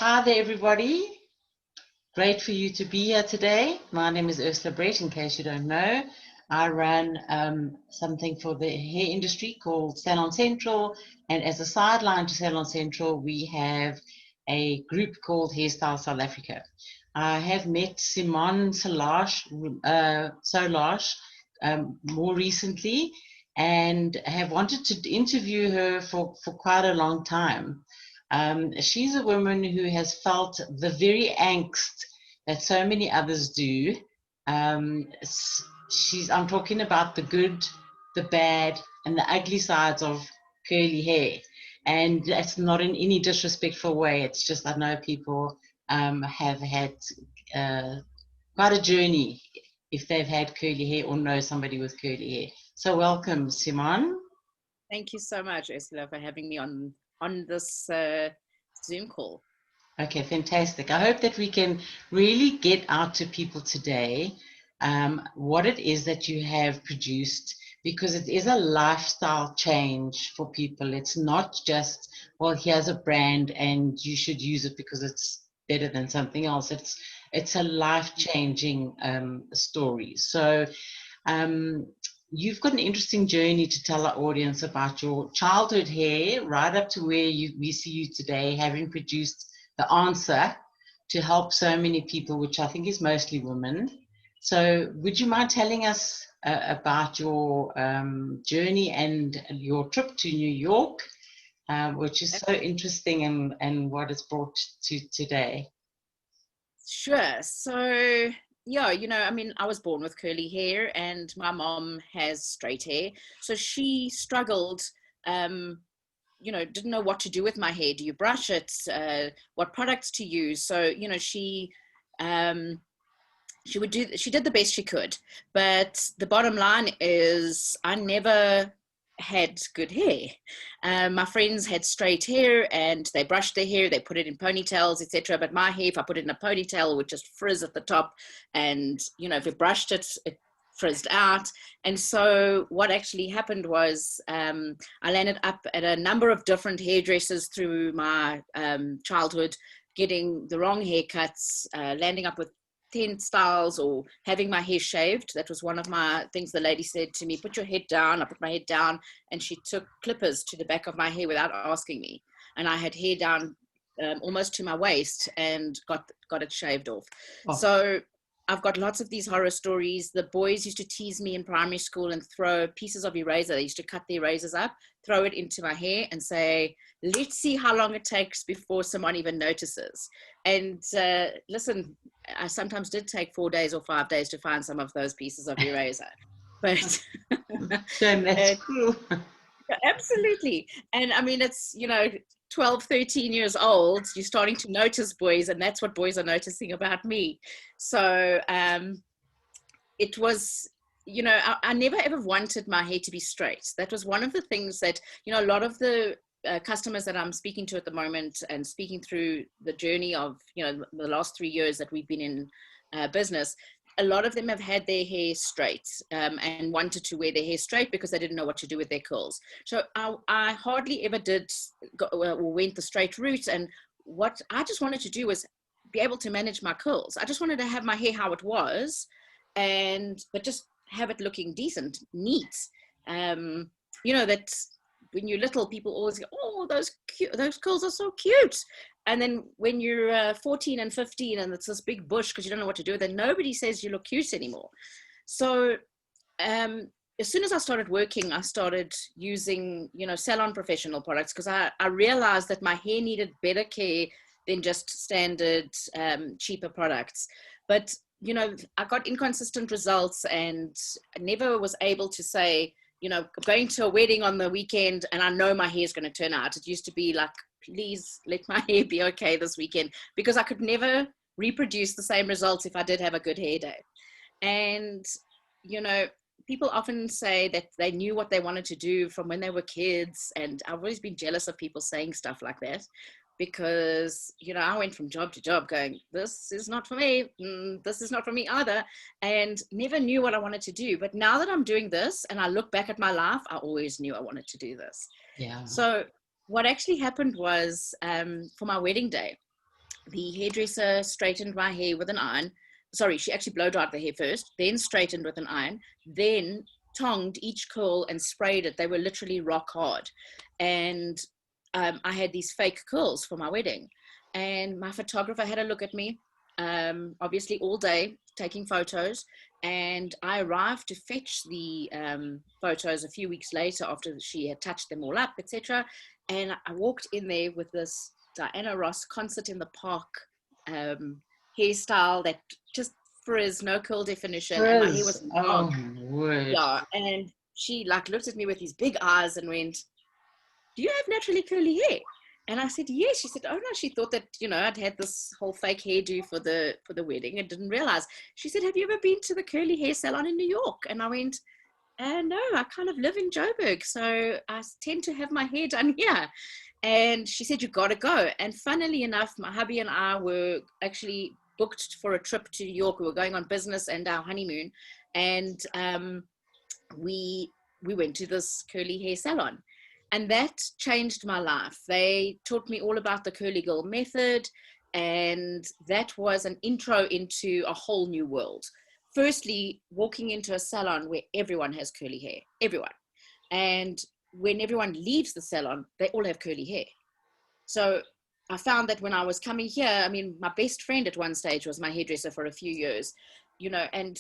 Hi there, everybody. Great for you to be here today. My name is Ursula, in case you don't know. I run something for the hair industry called Salon Central, and as a sideline to Salon Central, we have a group called Hairstyle South Africa. I have met Simonne Solarsh more recently, and have wanted to interview her for quite a long time. She's a woman who has felt the very angst that so many others do. I'm talking about the good, the bad, and the ugly sides of curly hair. And that's not in any disrespectful way. It's just I know people have had quite a journey if they've had curly hair or know somebody with curly hair. So welcome, Simonne. Thank you so much, Ursula, for having me on this Zoom call. Okay, fantastic. I hope that we can really get out to people today what it is that you have produced, because it is a lifestyle change for people. It's not just, well, here's a brand and you should use it because it's better than something else. It's a life-changing story. So you've got an interesting journey to tell our audience about your childhood hair right up to where we see you today, having produced the answer to help so many people, which I think is mostly women. So would you mind telling us about your journey and your trip to New York, which is so interesting, and what it's brought to today? Sure. So, yeah, I mean, I was born with curly hair and my mom has straight hair. So she struggled, didn't know what to do with my hair. Do you brush it? What products to use? So, she did the best she could. But the bottom line is I never had good hair. My friends had straight hair and they brushed their hair, they put it in ponytails, etc. But my hair, if I put it in a ponytail, it would just frizz at the top. And, if you brushed it, it frizzed out. And so what actually happened was I landed up at a number of different hairdressers through my childhood, getting the wrong haircuts, landing up with 10 styles or having my hair shaved. That was one of my things. The lady said to me, put your head down. I put my head down and she took clippers to the back of my hair without asking me. And I had hair down almost to my waist and got it shaved off. Oh. So I've got lots of these horror stories. The boys used to tease me in primary school and throw pieces of eraser. They used to cut the erasers up, throw it into my hair and say, let's see how long it takes before someone even notices. And listen, I sometimes did take 4 days or 5 days to find some of those pieces of eraser. But that's cool. Absolutely. And I mean, it's, 12, 13 years old, you're starting to notice boys, and that's what boys are noticing about me. So it was, I never ever wanted my hair to be straight. That was one of the things that, a lot of the customers that I'm speaking to at the moment and speaking through the journey of, the last 3 years that we've been in business, a lot of them have had their hair straight and wanted to wear their hair straight because they didn't know what to do with their curls. So I hardly ever went the straight route. And what I just wanted to do was be able to manage my curls. I just wanted to have my hair how it was, but just have it looking decent, neat. That when you're little, people always go, oh, those curls are so cute. And then when you're 14 and 15 and it's this big bush because you don't know what to do with it, nobody says you look cute anymore. So as soon as I started working, I started using, salon professional products because I realized that my hair needed better care than just standard cheaper products. But, I got inconsistent results and I never was able to say, going to a wedding on the weekend and I know my hair is going to turn out. It used to be like, please let my hair be okay this weekend, because I could never reproduce the same results if I did have a good hair day. And, people often say that they knew what they wanted to do from when they were kids. And I've always been jealous of people saying stuff like that because, I went from job to job going, this is not for me. This is not for me either. And never knew what I wanted to do. But now that I'm doing this and I look back at my life, I always knew I wanted to do this. Yeah. So what actually happened was for my wedding day, the hairdresser straightened my hair with an iron. Sorry, she actually blow dried the hair first, then straightened with an iron, then tonged each curl and sprayed it. They were literally rock hard. And I had these fake curls for my wedding. And my photographer had a look at me, obviously all day taking photos. And I arrived to fetch the photos a few weeks later after she had touched them all up, etc. And I walked in there with this Diana Ross concert in the park hairstyle that just frizz, no curl definition, and my hair was Frizz. Oh, long. word. Yeah, and she like looked at me with these big eyes and went, "Do you have naturally curly hair?" And I said, "Yes." She said, "Oh no," she thought that, you know, I'd had this whole fake hairdo for the wedding and didn't realize. She said, "Have you ever been to the curly hair salon in New York?" And I went, no, I kind of live in Joburg, so I tend to have my hair done here." And she said, "You got to go." And funnily enough, my hubby and I were actually booked for a trip to New York. We were going on business and our honeymoon, and we went to this curly hair salon, and that changed my life. They taught me all about the curly girl method, and that was an intro into a whole new world. Firstly, walking into a salon where everyone has curly hair, everyone, and when everyone leaves the salon, they all have curly hair. So I found that when I was coming here, I mean, my best friend at one stage was my hairdresser for a few years, you know, and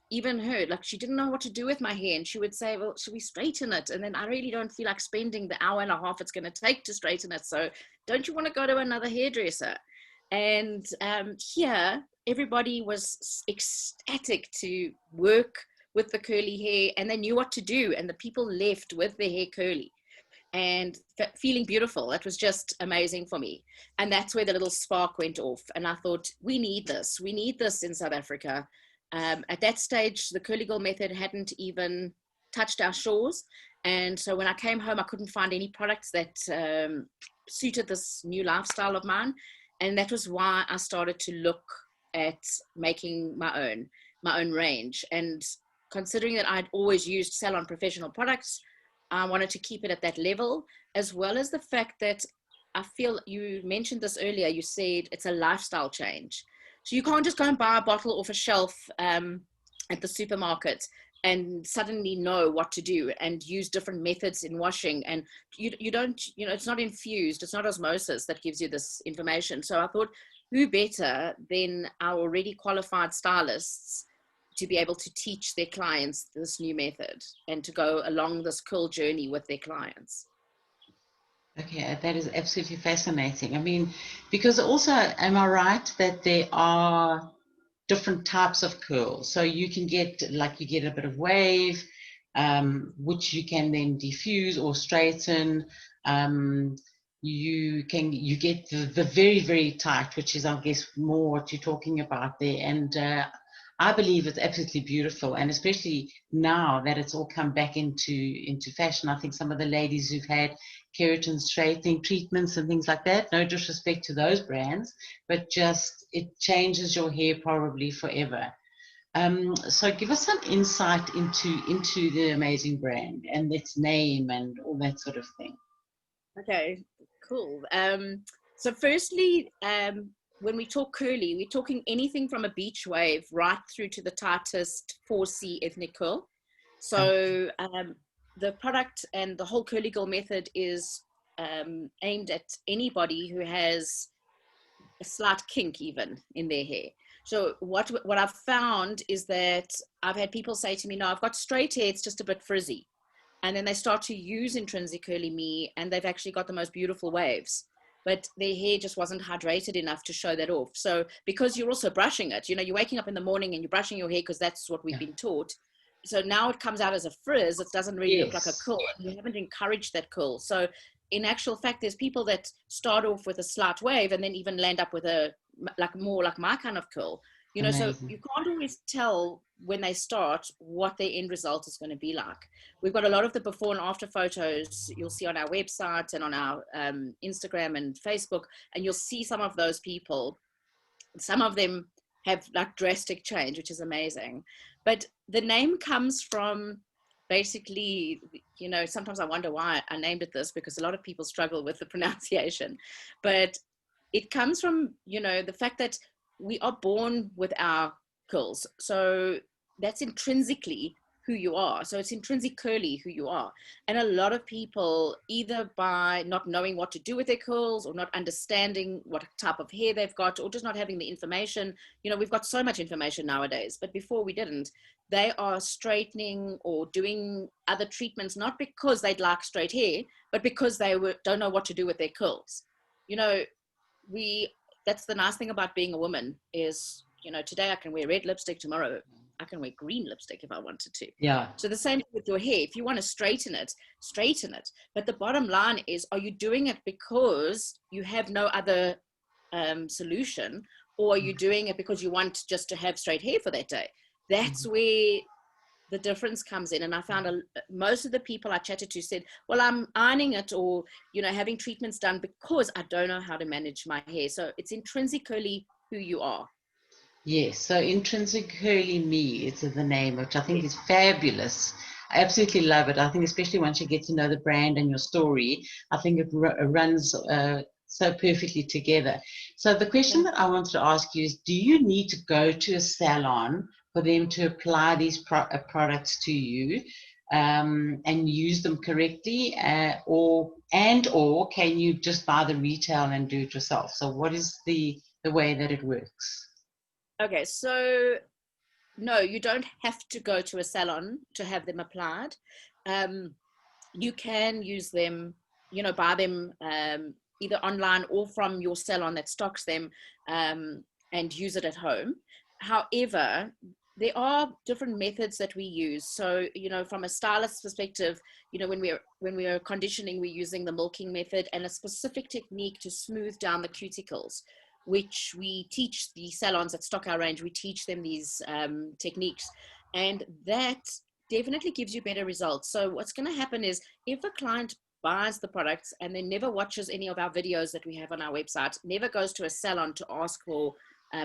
even her, like, she didn't know what to do with my hair. And she would say, "Well, should we straighten it?" And then, "I really don't feel like spending the hour and a half it's going to take to straighten it. So don't you want to go to another hairdresser?" And here, everybody was ecstatic to work with the curly hair, and they knew what to do. And the people left with their hair curly and feeling beautiful. That was just amazing for me. And that's where the little spark went off. And I thought, we need this. We need this in South Africa. At that stage, the curly girl method hadn't even touched our shores. And so when I came home, I couldn't find any products that suited this new lifestyle of mine. And that was why I started to look at making my own range. And considering that I'd always used salon professional products, I wanted to keep it at that level, as well as the fact that I feel, you mentioned this earlier, you said it's a lifestyle change. So you can't just go and buy a bottle off a shelf at the supermarket and suddenly know what to do and use different methods in washing. And you don't, you know, it's not infused, it's not osmosis that gives you this information. So I thought, who better than our already qualified stylists to be able to teach their clients this new method and to go along this curl journey with their clients. Okay, that is absolutely fascinating. I mean, because also, am I right that there are different types of curls? So you can get, like, you get a bit of wave, which you can then diffuse or straighten. You get the very, very tight, which is, I guess, more what you're talking about there. And I believe it's absolutely beautiful, and especially now that it's all come back into fashion. I think some of the ladies who've had keratin straightening treatments and things like that, no disrespect to those brands, but just it changes your hair probably forever. So give us some insight into the amazing brand and its name and all that sort of thing. Okay, cool. So firstly, when we talk curly, we're talking anything from a beach wave right through to the tightest 4C ethnic curl. So the product and the whole curly girl method is aimed at anybody who has a slight kink even in their hair. So what I've found is that I've had people say to me, "No, I've got straight hair, it's just a bit frizzy." And then they start to use IntrinsiCurly Me, and they've actually got the most beautiful waves, but their hair just wasn't hydrated enough to show that off. So because you're also brushing it, you know, you're waking up in the morning and you're brushing your hair because that's what we've been taught. So now it comes out as a frizz. It doesn't really look like a curl, and you haven't encouraged that curl. So in actual fact, there's people that start off with a slight wave and then even land up with a more like my kind of curl. You know, so Amazing. you can't always tell when they start what their end result is going to be like. We've got a lot of the before and after photos you'll see on our website and on our Instagram and Facebook, and you'll see some of those people. Some of them have like drastic change, which is amazing. But the name comes from basically, you know, sometimes I wonder why I named it this, because a lot of people struggle with the pronunciation. But it comes from, you know, the fact that we are born with our curls. So that's intrinsically who you are. So it's intrinsically who you are. And a lot of people, either by not knowing what to do with their curls or not understanding what type of hair they've got, or just not having the information, you know, we've got so much information nowadays, but before we didn't, they are straightening or doing other treatments, not because they'd like straight hair, but because they don't know what to do with their curls. You know, that's the nice thing about being a woman is, you know, today I can wear red lipstick, tomorrow I can wear green lipstick if I wanted to. Yeah. So the same with your hair. If you want to straighten it, straighten it. But the bottom line is, are you doing it because you have no other solution, or are you doing it because you want just to have straight hair for that day? That's where the difference comes in. And I found most of the people I chatted to said, well, I'm ironing it or, you know, having treatments done because I don't know how to manage my hair. So it's intrinsically who you are. Yes, so IntrinsiCurly Me is the name, which I think is fabulous. I absolutely love it. I think especially once you get to know the brand and your story, I think it runs so perfectly together. So the question that I wanted to ask you is, do you need to go to a salon for them to apply these products to you and use them correctly, or can you just buy the retail and do it yourself? So what is the way that it works? Okay, so no, you don't have to go to a salon to have them applied. You can use them, you know, buy them either online or from your salon that stocks them, and use it at home. However, there are different methods that we use. So, you know, from a stylist perspective, you know, when we are conditioning, we're using the milking method and a specific technique to smooth down the cuticles, which we teach the salons that stock our range. We teach them these techniques, and that definitely gives you better results. So what's going to happen is, if a client buys the products and then never watches any of our videos that we have on our website, never goes to a salon to ask for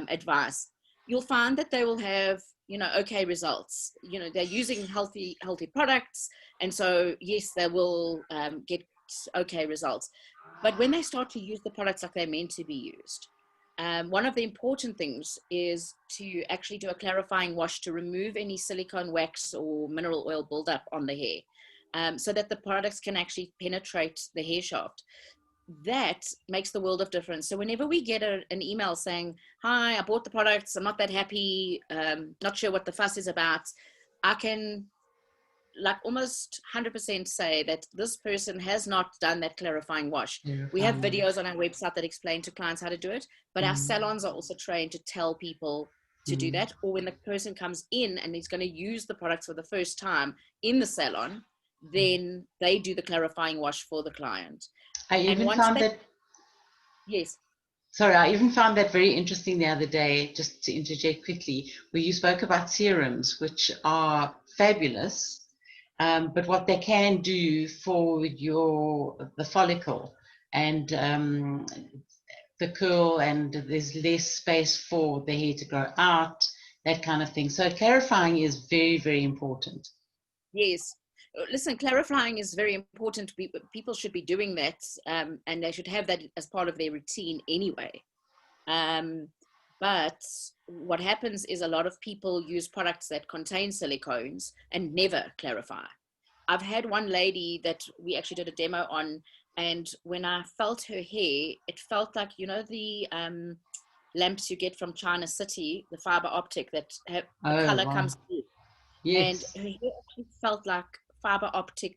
advice, you'll find that they will have, you know, okay results. You know, they're using healthy products, and so yes, they will get okay results. But when they start to use the products like they're meant to be used, one of the important things is to actually do a clarifying wash to remove any silicone wax or mineral oil buildup on the hair, so that the products can actually penetrate the hair shaft. That makes the world of difference. So whenever we get an email saying, hi, I bought the products, I'm not that happy, not sure what the fuss is about, I can like almost 100% say that this person has not done that clarifying wash. We have videos on our website that explain to clients how to do it, but our salons are also trained to tell people to do that. Or when the person comes in and is going to use the products for the first time in the salon, then they do the clarifying wash for the client. I And even once found that, that, yes. sorry, I even found that very interesting the other day, just to interject quickly, where you spoke about serums, which are fabulous, but what they can do for the follicle and the curl, and there's less space for the hair to grow out, that kind of thing. So clarifying is very, very important. Yes. Listen, clarifying is very important. People should be doing that, and they should have that as part of their routine anyway. But what happens is a lot of people use products that contain silicones and never clarify. I've had one lady that we actually did a demo on, and when I felt her hair, it felt like, you know, the lamps you get from China City, the fiber optic that have the Oh, color wow. comes through. And Yes. her hair actually felt like fiber optic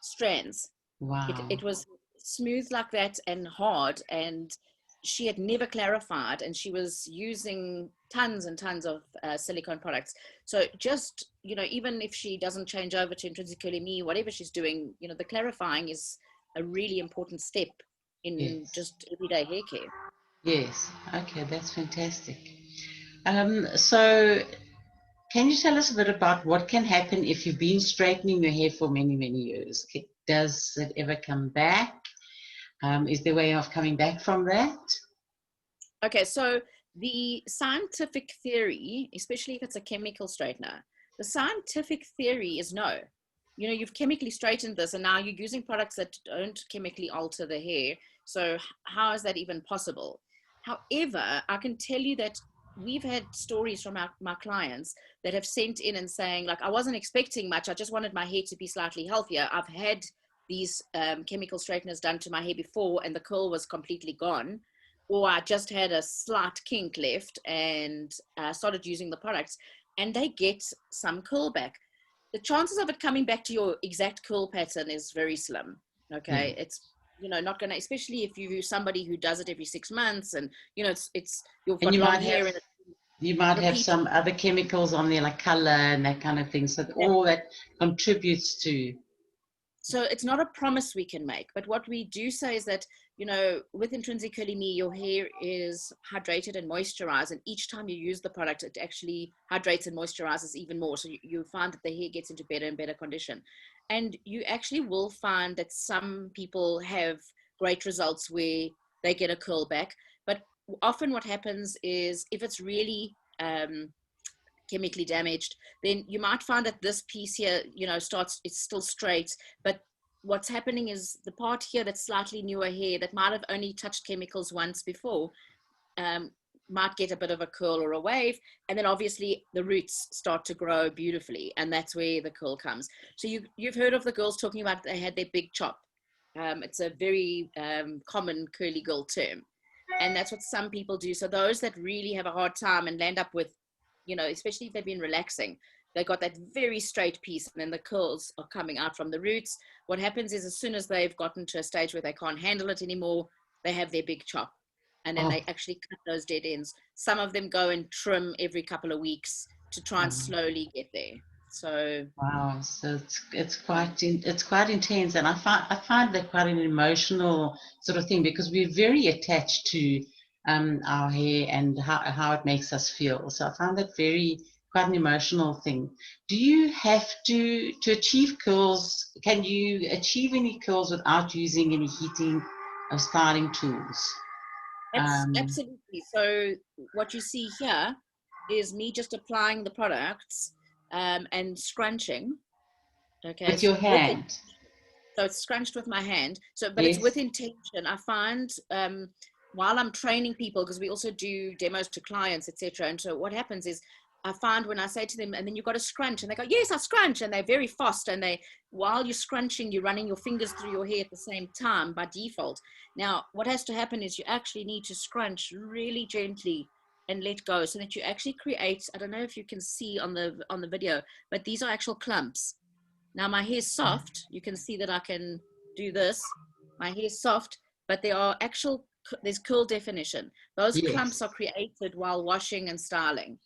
strands. Wow. It was smooth like that and hard, and she had never clarified, and she was using tons and tons of silicone products. So just, you know, even if she doesn't change over to IntrinsiCurly Me, whatever she's doing, you know, the clarifying is a really important step in Yes. just everyday hair care. Yes. Okay, that's fantastic. So can you tell us a bit about what can happen if you've been straightening your hair for many, many years? Does it ever come back? Is there a way of coming back from that? Okay, so the scientific theory, especially if it's a chemical straightener, the scientific theory is no. you know, you've chemically straightened this and now you're using products that don't chemically alter the hair. So how is that even possible? However, I can tell you that we've had stories from my clients that have sent in and saying, like, I wasn't expecting much. I just wanted my hair to be slightly healthier. I've had these chemical straighteners done to my hair before and the curl was completely gone. Or I just had a slight kink left and started using the products and they get some curl back. The chances of it coming back to your exact curl pattern is very slim. Okay. Yeah. It's, you know, not going to, especially if you're somebody who does it every 6 months and, you know, it's you've And got long hair and you might have repeat. some other chemicals on there, like color and that kind of thing. So all that contributes to. So it's not a promise we can make, but what we do say is that, you know, with IntrinsiCurly Me, your hair is hydrated and moisturized. And each time you use the product, it actually hydrates and moisturizes even more. So you find that the hair gets into better and better condition. And you actually will find that some people have great results where they get a curl back. But often what happens is if it's really chemically damaged, then you might find that this piece here, you know, it's still straight, but what's happening is the part here that's slightly newer hair that might have only touched chemicals once before might get a bit of a curl or a wave, and then obviously the roots start to grow beautifully, and that's where the curl comes. So you've heard of the girls talking about they had their big chop. It's a very common curly girl term, and that's what some people do. So those that really have a hard time and land up with, you know, especially if they've been relaxing, they got that very straight piece and then the curls are coming out from the roots. What happens is as soon as they've gotten to a stage where they can't handle it anymore, they have their big chop and then Oh, they actually cut those dead ends. Some of them go and trim every couple of weeks to try and slowly get there. So wow. So it's quite intense, and I find that quite an emotional sort of thing because we're very attached to our hair and how it makes us feel. So I find that very quite an emotional thing. Do you have to achieve curls? Can you achieve any curls without using any heating or styling tools? Um, absolutely. So what you see here is me just applying the products and scrunching. Okay, with your with it. hand, So it's scrunched with my hand. So, but it's with yes. intention. I find while I'm training people, because we also do demos to clients, etc. And so what happens is I find when I say to them, and then you've got to scrunch, and they go, yes, I scrunch, and they're very fast. And while you're scrunching, you're running your fingers through your hair at the same time by default. Now, what has to happen is you actually need to scrunch really gently and let go, so that you actually create. I don't know if you can see on the video, but these are actual clumps. Now my hair's soft. You can see that I can do this. My hair's soft, but there's curl definition. Those clumps Yes, are created while washing and styling.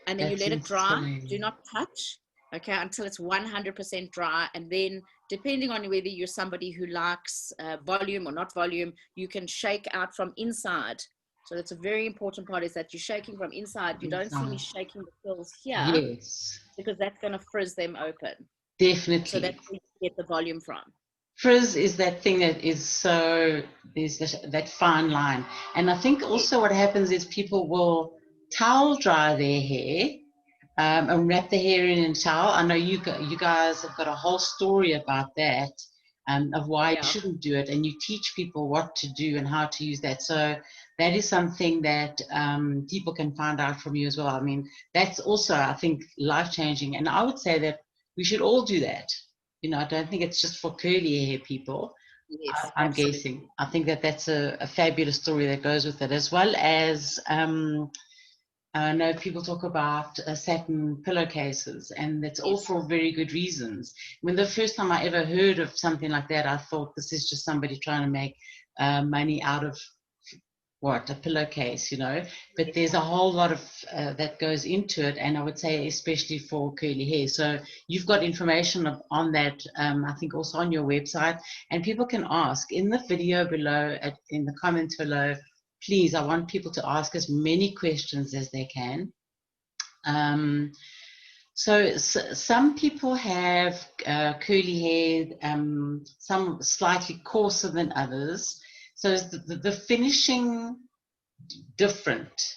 And then you that's let it dry. Do insane. not touch, okay, until it's 100% dry. And then depending on whether you're somebody who likes volume or not volume, you can shake out from inside. So that's a very important part, is that you're shaking from inside. You don't see me Inside. shaking the curls here Yes, because that's going to frizz them open. So definitely. that's where you get the volume from. Frizz is that thing that is so, there's that fine line. And I think Yes. also what happens is people will towel dry their hair and wrap the hair in a towel. I know you guys have got a whole story about that, of why you Yeah. shouldn't do it, and you teach people what to do and how to use that. So that is something that people can find out from you as well. I mean, that's also, I think, life-changing. And I would say that we should all do that. I don't think it's just for curly hair people. Yes, I'm absolutely. guessing. I think that that's a fabulous story that goes with it, as well as I know people talk about satin pillowcases, and that's all Yes. for very good reasons. When the first time I ever heard of something like that, I thought this is just somebody trying to make money out of a pillowcase. But there's a whole lot of that goes into it, and I would say especially for curly hair. So you've got information on that, I think also on your website, and people can ask in the video below, in the comments below. Please, I want people to ask as many questions as they can. So some people have curly hair, some slightly coarser than others. So is the finishing different?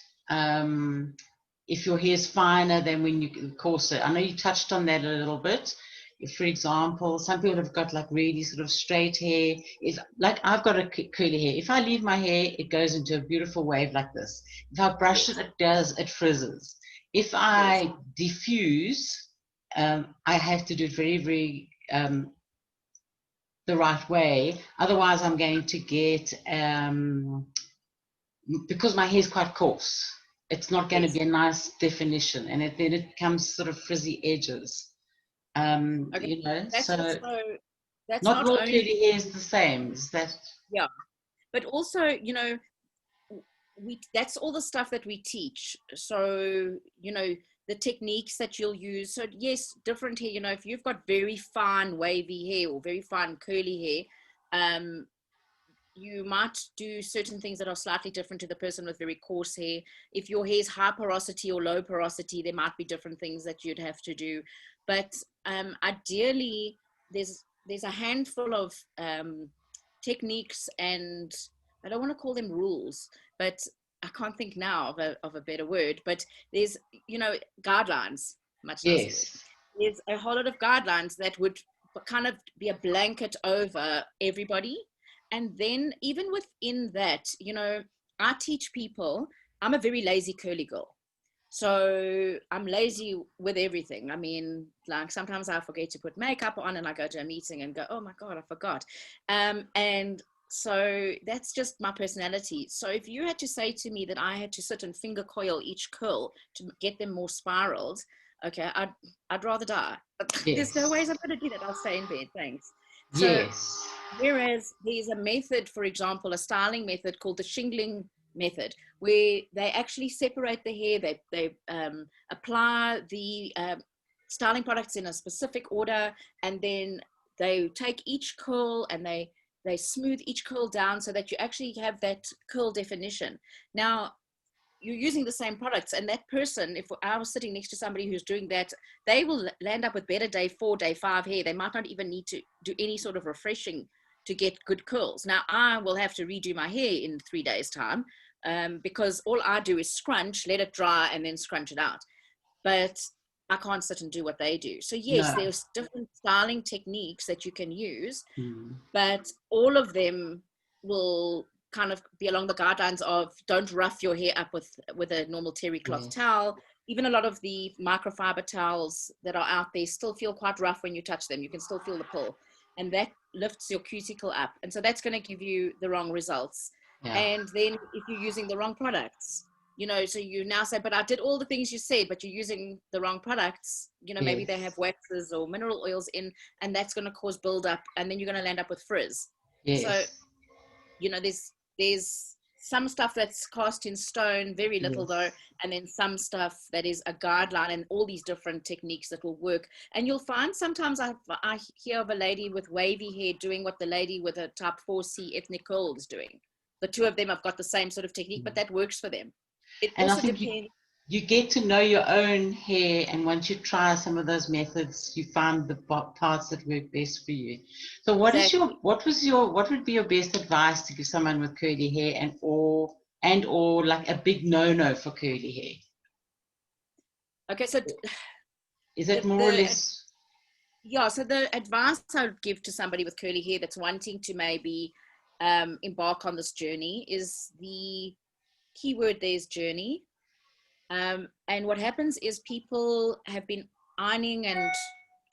If your hair is finer than when you coarser. I know you touched on that a little bit. if, for example, some people have got like really sort of straight hair. If like I've got a curly hair, if I leave my hair, it goes into a beautiful wave like this. If I brush it, Yes. it frizzes. If Yes. I diffuse, I have to do it very, very the right way. Otherwise, I'm going to get because my hair is quite coarse. It's not going to Yes. be a nice definition, and then it becomes sort of frizzy edges. Okay. You know, That's so also, that's not not all only, curly hair is the same. Is that? yeah, but also, you know, that's all the stuff that we teach. So, you know, the techniques that you'll use. So yes, different hair, you know, if you've got very fine wavy hair or very fine curly hair, you might do certain things that are slightly different to the person with very coarse hair. If your hair is high porosity or low porosity, there might be different things that you'd have to do. But ideally, there's a handful of techniques, and I don't want to call them rules, but I can't think now of a better word. But there's, you know, guidelines, much nicer word. Yes. There's a whole lot of guidelines that would kind of be a blanket over everybody. And then even within that, you know, I teach people, I'm a very lazy curly girl. So I'm lazy with everything. I mean, like sometimes I forget to put makeup on and I go to a meeting and go, oh my God, I forgot. And so that's just my personality. So if you had to say to me that I had to sit and finger coil each curl to get them more spiraled, okay, I'd rather die. There's no Yes. ways I'm going to do that. I'll stay in bed. Thanks. So Yes. whereas there's a method, for example, a styling method called the shingling method, where they actually separate the hair, they apply the styling products in a specific order, and then they take each curl and they smooth each curl down so that you actually have that curl definition. Now, you're using the same products, and that person, if I was sitting next to somebody who's doing that, they will land up with better day 4, day 5 hair. They might not even need to do any sort of refreshing to get good curls. Now I will have to redo my hair in 3 days time, because all I do is scrunch, let it dry, and then scrunch it out. But I can't sit and do what they do. So yes, No. there's different styling techniques that you can use, Mm. but all of them will kind of be along the guidelines of don't rough your hair up with a normal terry cloth Yes. towel. Even a lot of the microfiber towels that are out there still feel quite rough when you touch them. You can still feel the pull, and that lifts your cuticle up, and so that's going to give you the wrong results. Yeah. And then if you're using the wrong products, you know, so you now say, but I did all the things you said, but you're using the wrong products. You know, maybe they have Yes. waxes or mineral oils in, and that's going to cause buildup, and then you're going to land up with frizz. So, Yes. you know, there's some stuff that's cast in stone, very little though, Yes. and then some stuff that is a guideline, and all these different techniques that will work. And you'll find sometimes I hear of a lady with wavy hair doing what the lady with a type 4C ethnic curl is doing. The two of them have got the same sort of technique, but that works for them. It And I also think depends. you get to know your own hair, and once you try some of those methods, you find the parts that work best for you. So Exactly. what would be your best advice to give someone with curly hair, and or like a big no for curly hair? Okay, so Is it more or the less? yeah, so the advice I would give to somebody with curly hair that's wanting to maybe embark on this journey is the keyword there's journey. And what happens is people have been ironing and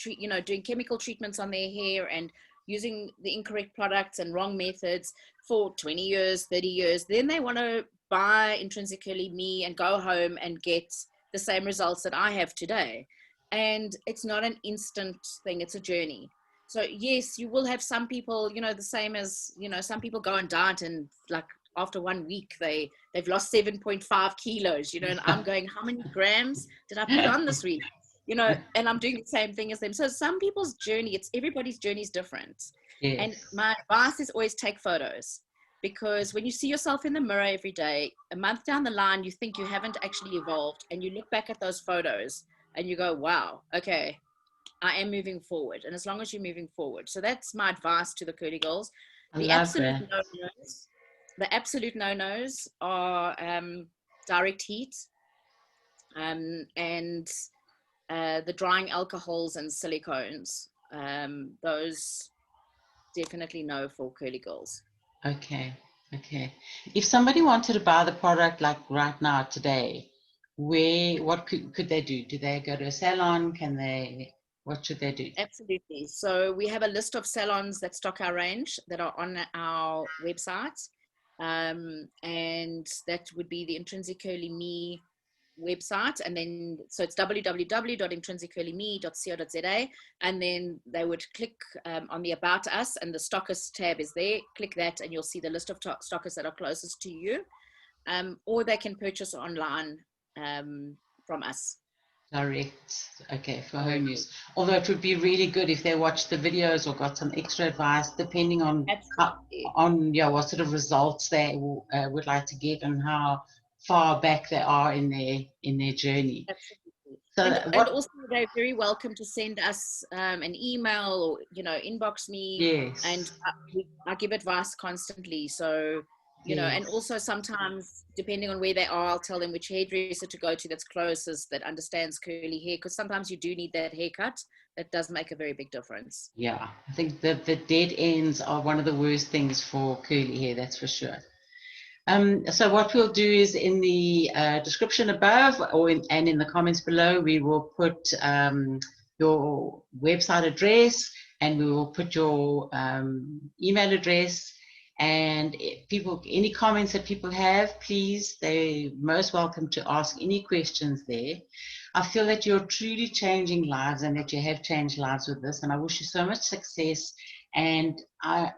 you know, doing chemical treatments on their hair and using the incorrect products and wrong methods for 20 years, 30 years. Then they want to buy IntrinsiCurly Me and go home and get the same results that I have today. And it's not an instant thing, it's a journey. So yes, you will have some people, you know, the same as, you know, some people go and diet, and like after 1 week they've lost 7.5 kilos, you know, and I'm going, how many grams did I put on this week? You know, and I'm doing the same thing as them. So some people's journey, it's everybody's journey is different. And Yes. my advice is always take photos, because when you see yourself in the mirror every day, a month down the line, you think you haven't actually evolved, and you look back at those photos and you go, wow, okay, I am moving forward. And as long as you're moving forward. So that's my advice to the curly girls. I The love absolute that. no-nos, the absolute no-nos are direct heat, and the drying alcohols and silicones. those definitely no for curly girls. Okay. Okay. If somebody wanted to buy the product like right now today, what could they do? Do they go to a salon? What should they do? Absolutely. So we have a list of salons that stock our range that are on our website. And that would be the IntrinsiCurly Me website. And then, so it's www.intrinsicurlyme.co.za. And then they would click on the About Us, and the Stockist tab is there. Click that and you'll see the list of stockists that are closest to you. Or they can purchase online from us. Direct, okay, for home use. Although it would be really good if they watched the videos or got some extra advice, depending on what sort of results they would like to get and how far back they are in their journey. Absolutely. So and also they're very welcome to send us an email or inbox me. Yes. And I give advice constantly. So and also sometimes depending on where they are, I'll tell them which hairdresser to go to that's closest, that understands curly hair, because sometimes you do need that haircut. That does make a very big difference. Yeah, I think the dead ends are one of the worst things for curly hair, that's for sure. So what we'll do is in the description above and in the comments below, we will put your website address, and we will put your email address. And any comments that people have, please, they're most welcome to ask any questions there. I feel that you're truly changing lives and that you have changed lives with this. And I wish you so much success. And I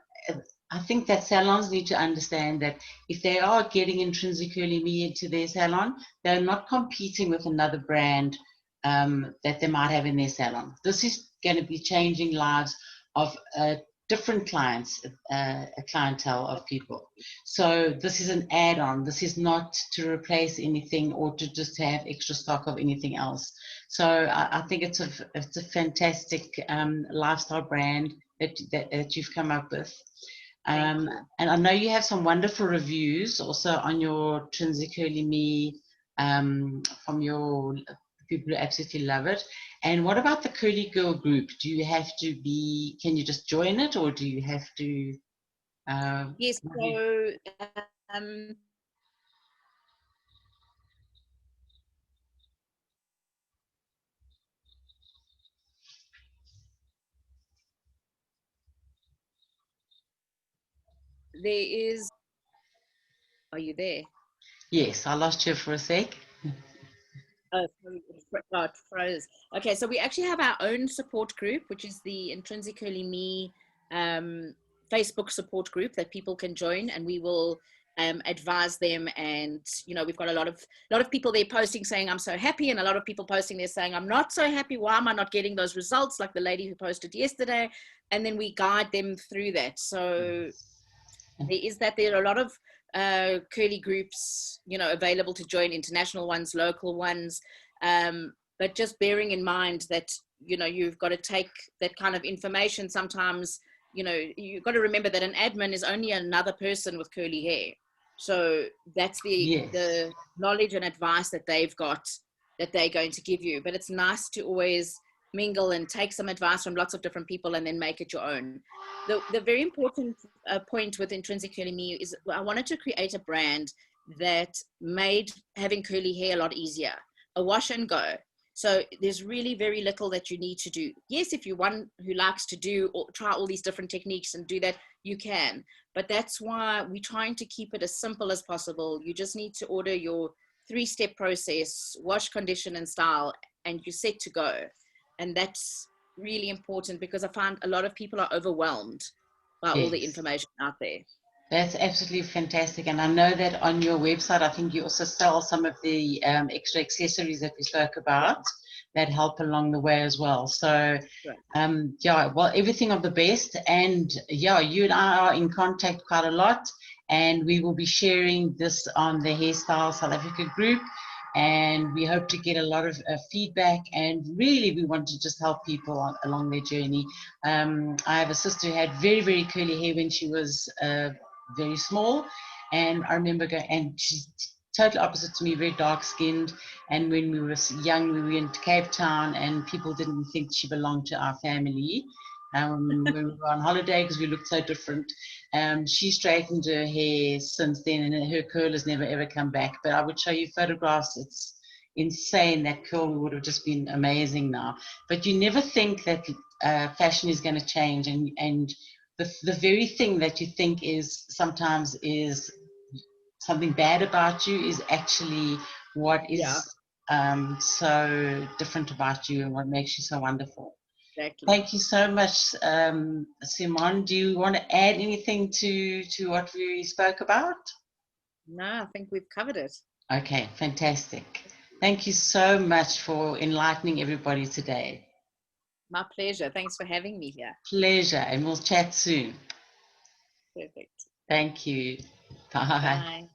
think that salons need to understand that if they are getting IntrinsiCurly Me into their salon, they're not competing with another brand that they might have in their salon. This is going to be changing lives of different clients, a clientele of people. So this is an add-on. This is not to replace anything or to just have extra stock of anything else. So I think it's a fantastic lifestyle brand that you've come up with. And I know you have some wonderful reviews also on your IntrinsiCurly Me from your people who absolutely love it. And what about the Curly Girl group? Do you have to can you just join it, or do you have to? Yes, so there is. Are you there? Yes, I lost you for a sec. Oh, it froze. Okay, so we actually have our own support group, which is the IntrinsiCurly Me Facebook support group that people can join, and we will advise them. And we've got a lot of people there posting saying I'm so happy, and a lot of people posting there saying I'm not so happy. Why am I not getting those results? Like the lady who posted yesterday, and then we guide them through that. So there are a lot of curly groups available to join, international ones, local ones, but just bearing in mind that you've got to take that kind of information. Sometimes you've got to remember that an admin is only another person with curly hair, so that's the knowledge and advice that they've got that they're going to give you. But it's nice to always mingle and take some advice from lots of different people and then make it your own. The very important point with IntrinsiCurly Me is I wanted to create a brand that made having curly hair a lot easier, a wash and go. So there's really very little that you need to do. Yes, if you're one who likes to do or try all these different techniques and do that, you can. But that's why we're trying to keep it as simple as possible. You just need to order your 3-step process, wash, condition, and style, and you're set to go. And that's really important because I find a lot of people are overwhelmed by all the information out there. That's absolutely fantastic. And I know that on your website, I think you also sell some of the extra accessories that we spoke about that help along the way as well. So, well, everything of the best. And you and I are in contact quite a lot, and we will be sharing this on the Hairstyle South Africa group. And we hope to get a lot of feedback, and really we want to just help people along their journey. I have a sister who had very, very curly hair when she was very small, and I remember going, and she total opposite to me, very dark skinned. And when we were young, we went to Cape Town, and people didn't think she belonged to our family. When we were on holiday, because we looked so different. She straightened her hair since then, and her curl has never ever come back. But I would show you photographs. It's insane. That curl would have just been amazing now. But you never think that fashion is going to change, and the very thing that you think is sometimes is something bad about you is actually what Yeah, is so different about you and what makes you so wonderful. exactly. Thank you so much, Simonne. Do you want to add anything to what we spoke about? No, I think we've covered it. Okay, fantastic. Thank you so much for enlightening everybody today. My pleasure. Thanks for having me here. Pleasure, and we'll chat soon. Perfect. Thank you. Bye. Bye.